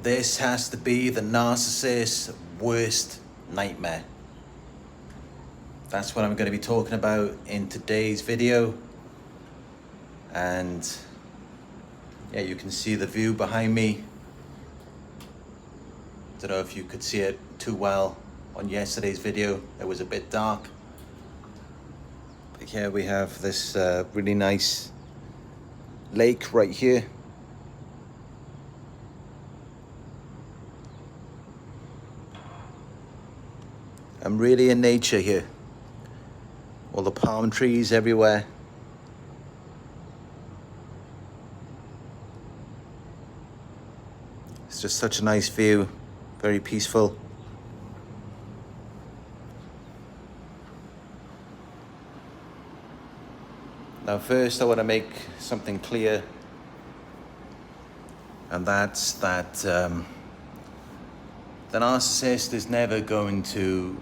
This has to be the narcissist's worst nightmare. That's what I'm going to be talking about in today's video. And yeah, you can see the view behind me. Don't know if you could see it too well on yesterday's video. It was a bit dark. But here we have this really nice lake right here. I'm really in nature here. All the palm trees everywhere. It's just such a nice view, very peaceful. Now first I want to make something clear, and that's that the narcissist is never going to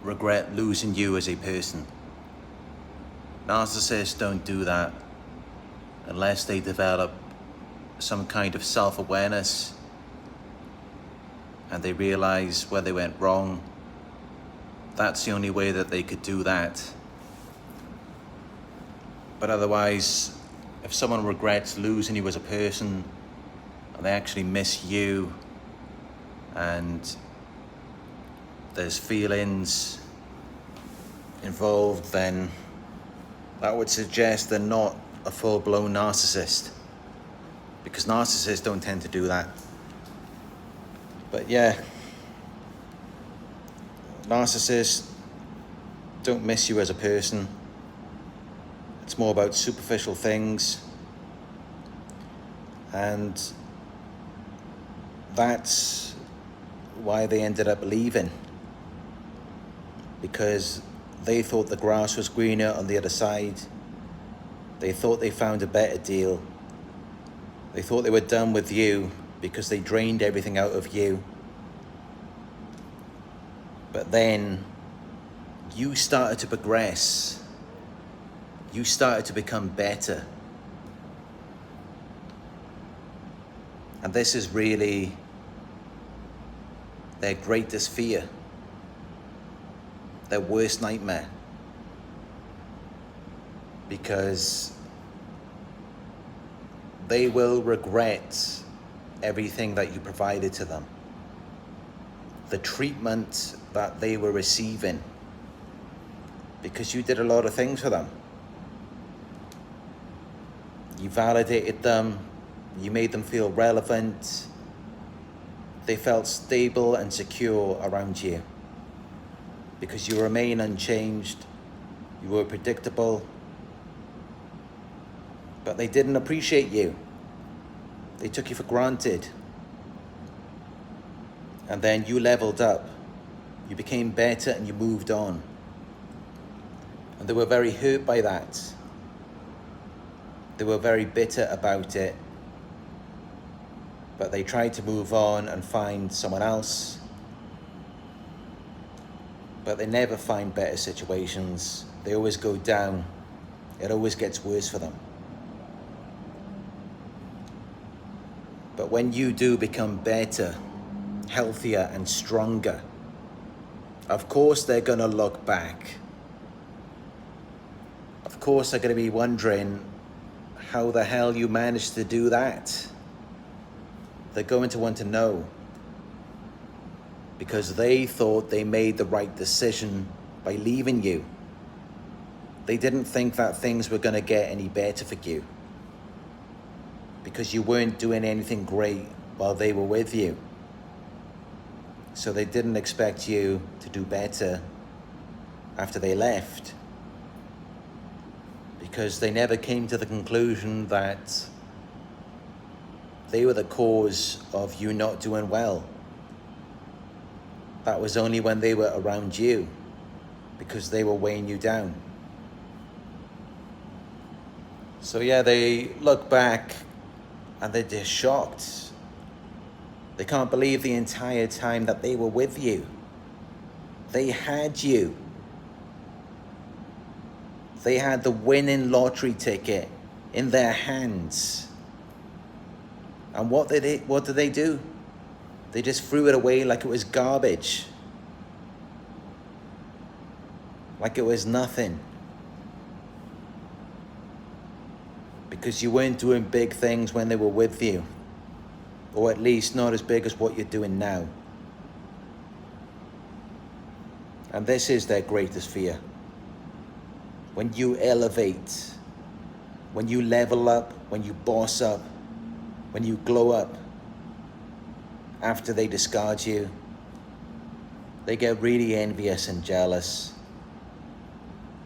regret losing you as a person. Narcissists don't do that unless they develop some kind of self-awareness and they realize where they went wrong. That's the only way that they could do that. But otherwise, if someone regrets losing you as a person and they actually miss you and there's feelings involved, then that would suggest they're not a full-blown narcissist, because narcissists don't tend to do that. But yeah, narcissists don't miss you as a person. It's more about superficial things, and that's why they ended up leaving, because they thought the grass was greener on the other side. They thought they found a better deal. They thought they were done with you because they drained everything out of you. But then you started to progress. You started to become better. And this is really their greatest fear, their worst nightmare, because they will regret everything that you provided to them, the treatment that they were receiving, because you did a lot of things for them. You validated them, you made them feel relevant, they felt stable and secure around you, because you remain unchanged, you were predictable. But they didn't appreciate you. They took you for granted. And then you leveled up. You became better and you moved on. And they were very hurt by that. They were very bitter about it. But they tried to move on and find someone else. But they never find better situations. They always go down. It always gets worse for them. But when you do become better, healthier and stronger, of course they're gonna look back. Of course they're gonna be wondering how the hell you managed to do that. They're going to want to know, because they thought they made the right decision by leaving you. They didn't think that things were gonna get any better for you, because you weren't doing anything great while they were with you. So they didn't expect you to do better after they left, because they never came to the conclusion that they were the cause of you not doing well. That was only when they were around you, because they were weighing you down. So yeah, they look back and they're just shocked. They can't believe the entire time that they were with you. They had you. They had the winning lottery ticket in their hands. And what did they do? They just threw it away like it was garbage. Like it was nothing. Because you weren't doing big things when they were with you. Or at least not as big as what you're doing now. And this is their greatest fear. When you elevate, when you level up, when you boss up, when you glow up, after they discard you, they get really envious and jealous.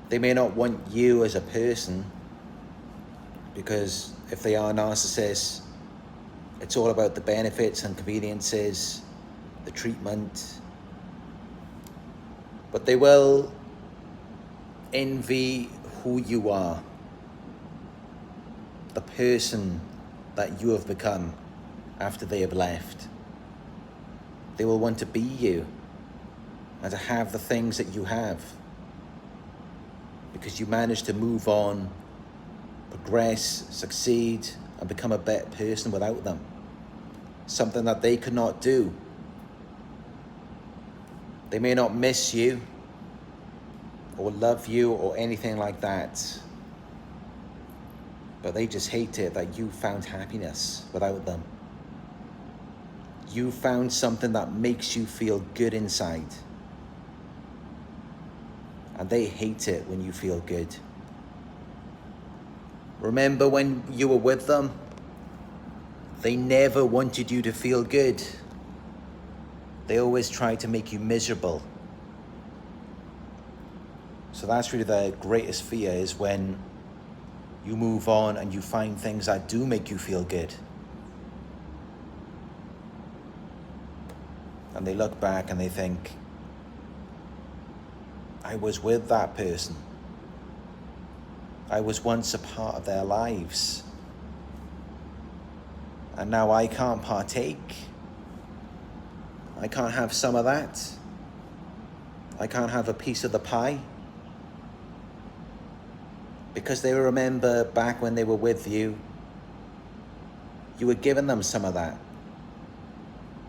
They may not want you as a person, because if they are narcissists, it's all about the benefits and conveniences, the treatment. But they will envy who you are, the person that you have become after they have left. They will want to be you and to have the things that you have, because you managed to move on, progress, succeed, and become a better person without them. Something that they could not do. They may not miss you or love you or anything like that, but they just hate it that you found happiness without them. You found something that makes you feel good inside. And they hate it when you feel good. Remember when you were with them? They never wanted you to feel good. They always tried to make you miserable. So that's really their greatest fear, is when you move on and you find things that do make you feel good. And they look back and they think, I was with that person. I was once a part of their lives. And now I can't partake. I can't have some of that. I can't have a piece of the pie. Because they remember back when they were with you, you were giving them some of that.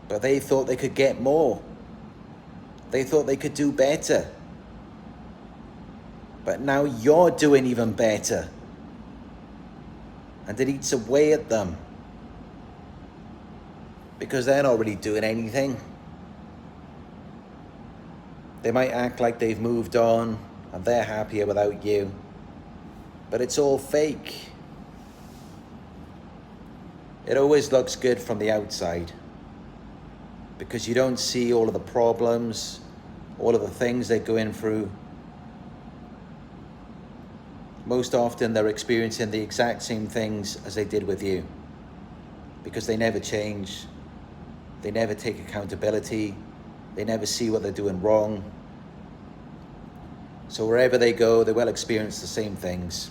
But they thought they could get more. They thought they could do better. But now you're doing even better. And it eats away at them. Because they're not really doing anything. They might act like they've moved on and they're happier without you. But it's all fake. It always looks good from the outside, because you don't see all of the problems, all of the things they're going through. Most often they're experiencing the exact same things as they did with you, because they never change, they never take accountability, they never see what they're doing wrong. So wherever they go, they will experience the same things.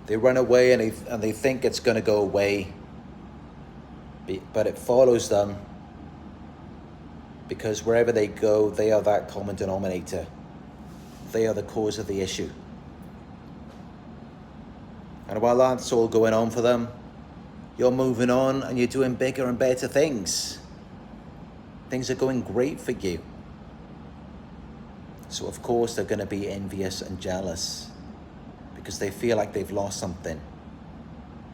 They run away and they think it's going to go away, but it follows them, because wherever they go, they are that common denominator. They are the cause of the issue. And while that's all going on for them, you're moving on and you're doing bigger and better things. Things are going great for you. So of course they're going to be envious and jealous, because they feel like they've lost something.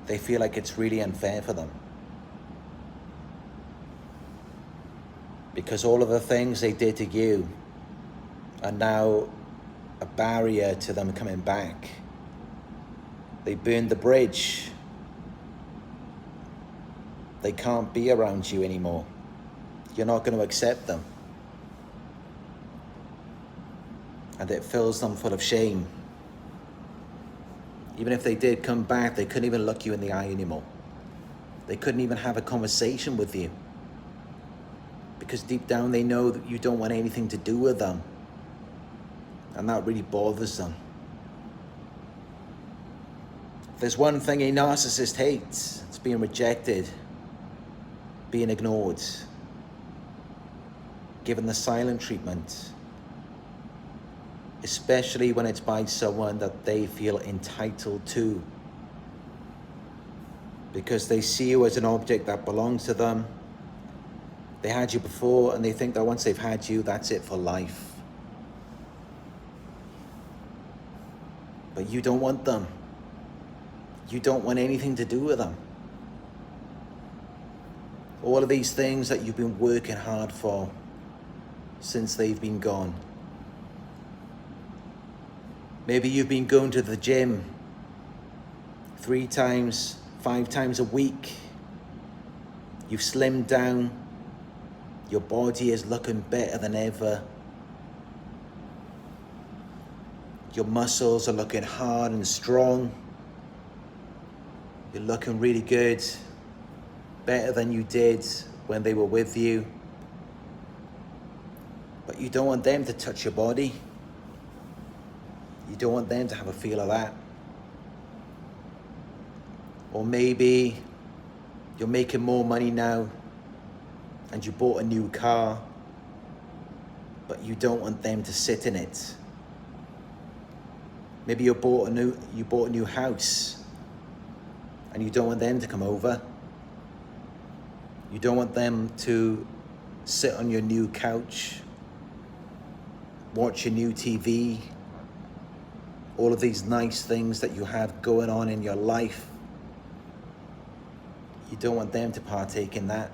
They feel like it's really unfair for them. Because all of the things they did to you are now a barrier to them coming back. They burned the bridge. They can't be around you anymore. You're not going to accept them. And it fills them full of shame. Even if they did come back, they couldn't even look you in the eye anymore. They couldn't even have a conversation with you. Because deep down they know that you don't want anything to do with them. And that really bothers them. If there's one thing a narcissist hates, it's being rejected, being ignored, given the silent treatment. Especially when it's by someone that they feel entitled to. Because they see you as an object that belongs to them, They had you before and they think that once they've had you, that's it for life. But you don't want them. You don't want anything to do with them. All of these things that you've been working hard for since they've been gone. Maybe you've been going to the gym 3 times, 5 times a week. You've slimmed down. Your body is looking better than ever. Your muscles are looking hard and strong. You're looking really good. Better than you did when they were with you. But you don't want them to touch your body. You don't want them to have a feel of that. Or maybe you're making more money now and you bought a new car, but you don't want them to sit in it. Maybe you bought a new house and you don't want them to come over. You don't want them to sit on your new couch, watch your new TV, all of these nice things that you have going on in your life. You don't want them to partake in that.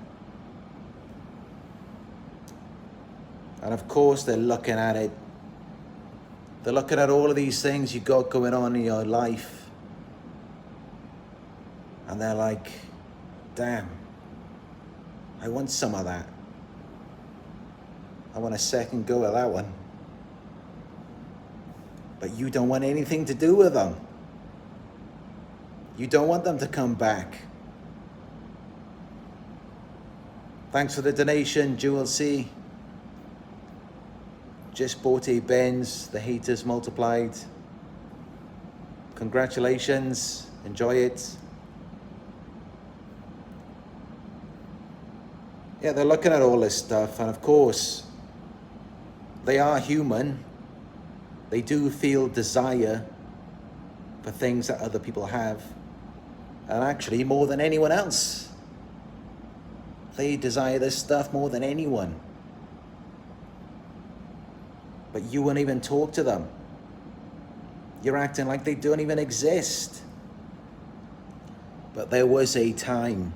And of course, they're looking at it. They're looking at all of these things you got going on in your life. And they're like, damn, I want some of that. I want a second go at that one. But you don't want anything to do with them. You don't want them to come back. Thanks for the donation, Jewel C. Just bought a Benz, the haters multiplied. Congratulations, enjoy it. Yeah, they're looking at all this stuff, and of course, they are human. They do feel desire for things that other people have, and actually more than anyone else. They desire this stuff more than anyone. But you won't even talk to them. You're acting like they don't even exist. But there was a time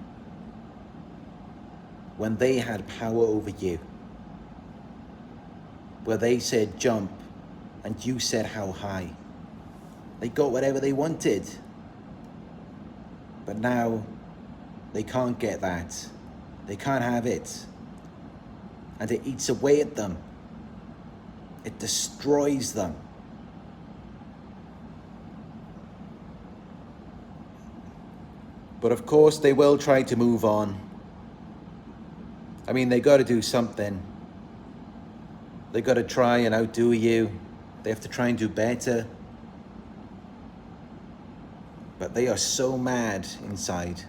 when they had power over you, where they said jump and you said how high. They got whatever they wanted. But now they can't get that. They can't have it. And it eats away at them. It destroys them. But of course, they will try to move on. I mean, they got to do something. They got to try and outdo you. They have to try and do better. But they are so mad inside,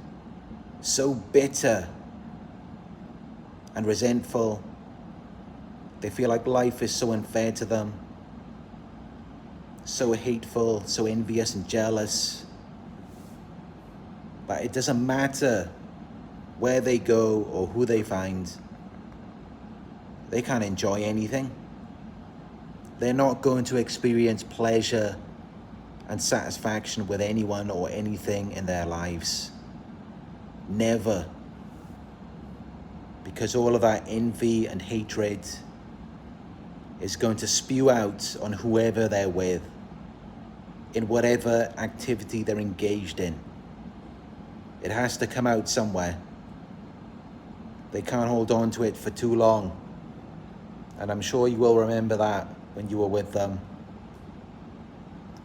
so bitter and resentful. They feel like life is so unfair to them, so hateful, so envious and jealous. But it doesn't matter where they go or who they find. They can't enjoy anything. They're not going to experience pleasure and satisfaction with anyone or anything in their lives. Never. Because all of that envy and hatred is going to spew out on whoever they're with, in whatever activity they're engaged in. It has to come out somewhere. They can't hold on to it for too long. And I'm sure you will remember that when you were with them.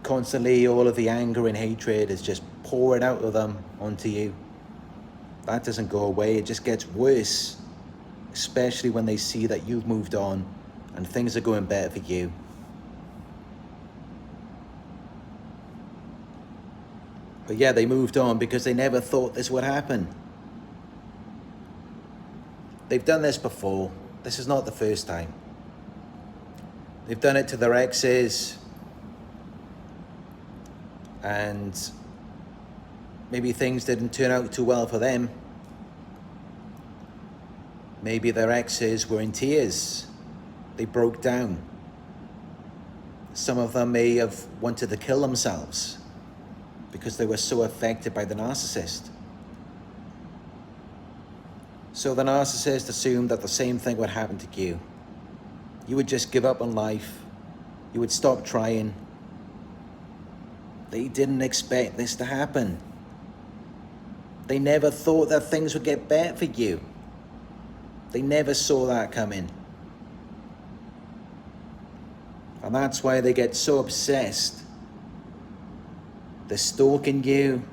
Constantly, all of the anger and hatred is just pouring out of them onto you. That doesn't go away. It just gets worse, especially when they see that you've moved on and things are going better for you. But yeah, they moved on because they never thought this would happen. They've done this before. This is not the first time. They've done it to their exes, and maybe things didn't turn out too well for them. Maybe their exes were in tears. They broke down. Some of them may have wanted to kill themselves because they were so affected by the narcissist. So the narcissist assumed that the same thing would happen to you. You would just give up on life. You would stop trying. They didn't expect this to happen. They never thought that things would get better for you. They never saw that coming. And that's why they get so obsessed. They're stalking you,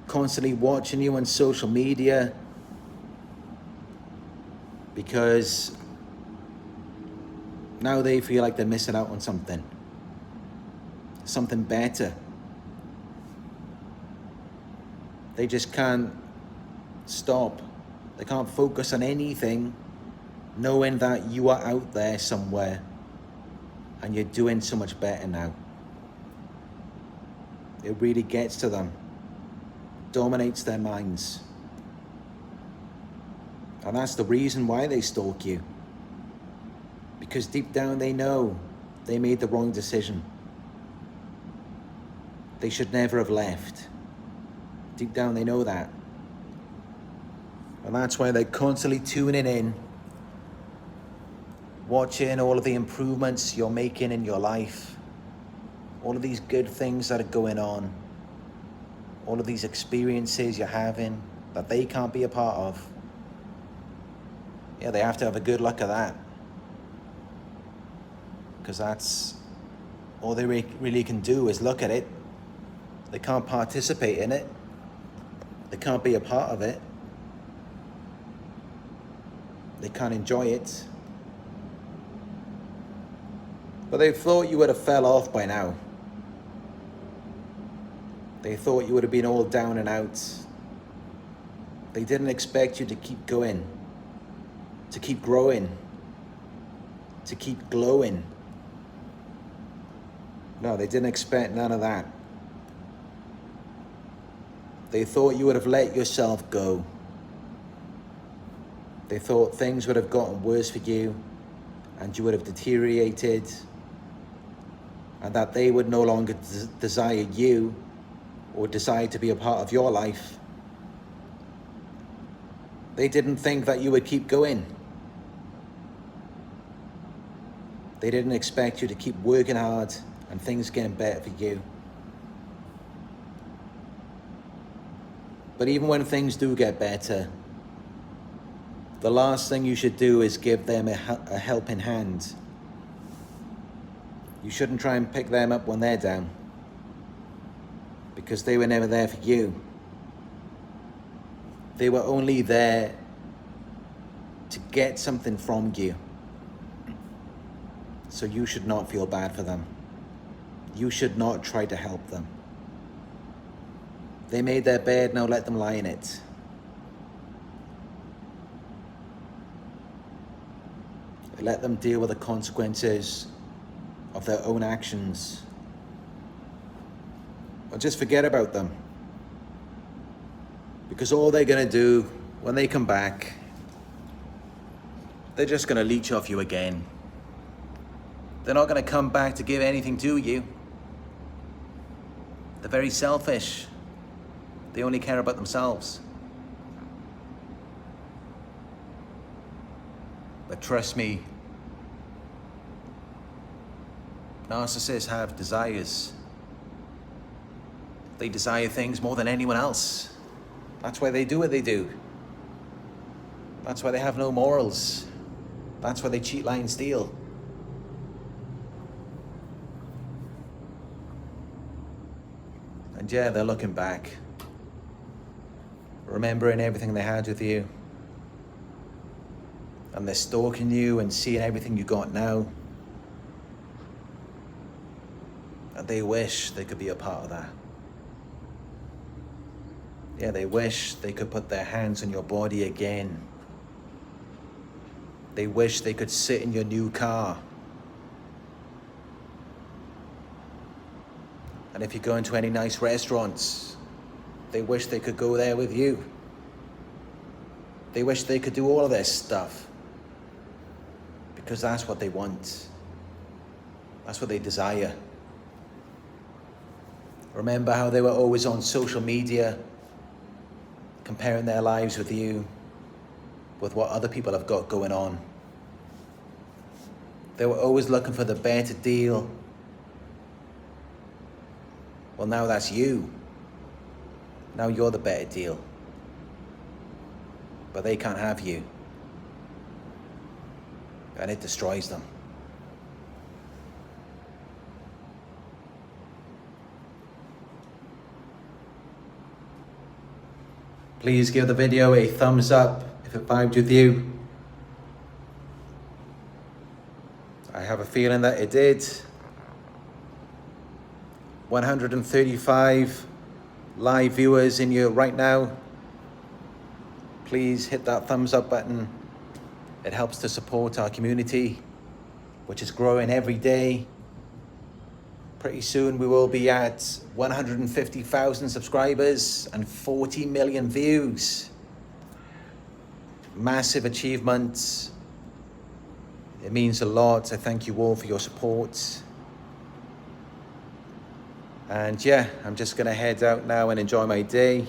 constantly watching you on social media, because now they feel like they're missing out on something better. They just can't stop. They can't focus on anything, knowing that you are out there somewhere and you're doing so much better now. It really gets to them, dominates their minds. And that's the reason why they stalk you. Because deep down they know they made the wrong decision. They should never have left. Deep down they know that. And that's why they're constantly tuning in, watching all of the improvements you're making in your life, all of these good things that are going on, all of these experiences you're having that they can't be a part of. Yeah, they have to have a good look at that, because that's all they really can do is look at it. They can't participate in it. They can't be a part of it. They can't enjoy it. But they thought you would have fell off by now. They thought you would have been all down and out. They didn't expect you to keep going, to keep growing, to keep glowing. No, they didn't expect none of that. They thought you would have let yourself go. They thought things would have gotten worse for you and you would have deteriorated, and that they would no longer desire you or desire to be a part of your life. They didn't think that you would keep going. They didn't expect you to keep working hard and things getting better for you. But even when things do get better, the last thing you should do is give them a helping hand. You shouldn't try and pick them up when they're down, because they were never there for you. They were only there to get something from you. So you should not feel bad for them. You should not try to help them. They made their bed, now let them lie in it. Let them deal with the consequences of their own actions. Or just forget about them. Because all they're gonna do when they come back, they're just gonna leech off you again. They're not gonna come back to give anything to you. They're very selfish. They only care about themselves. But trust me, narcissists have desires. They desire things more than anyone else. That's why they do what they do. That's why they have no morals. That's why they cheat, lie, and steal. And yeah, they're looking back, remembering everything they had with you. And they're stalking you and seeing everything you got now. And they wish they could be a part of that. Yeah, they wish they could put their hands on your body again. They wish they could sit in your new car. And if you go into any nice restaurants, they wish they could go there with you. They wish they could do all of this stuff because that's what they want. That's what they desire. Remember how they were always on social media, comparing their lives with you, with what other people have got going on. They were always looking for the better deal. Well, now that's you. Now you're the better deal. But they can't have you. And it destroys them. Please give the video a thumbs up if it vibed with you. I have a feeling that it did. 135 live viewers in here right now. Please hit that thumbs up button. It helps to support our community, which is growing every day. Pretty soon we will be at 150,000 subscribers and 40 million views. Massive achievements. It means a lot. I thank you all for your support. And yeah, I'm just gonna head out now and enjoy my day.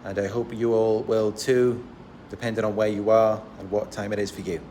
And I hope you all will too, depending on where you are and what time it is for you.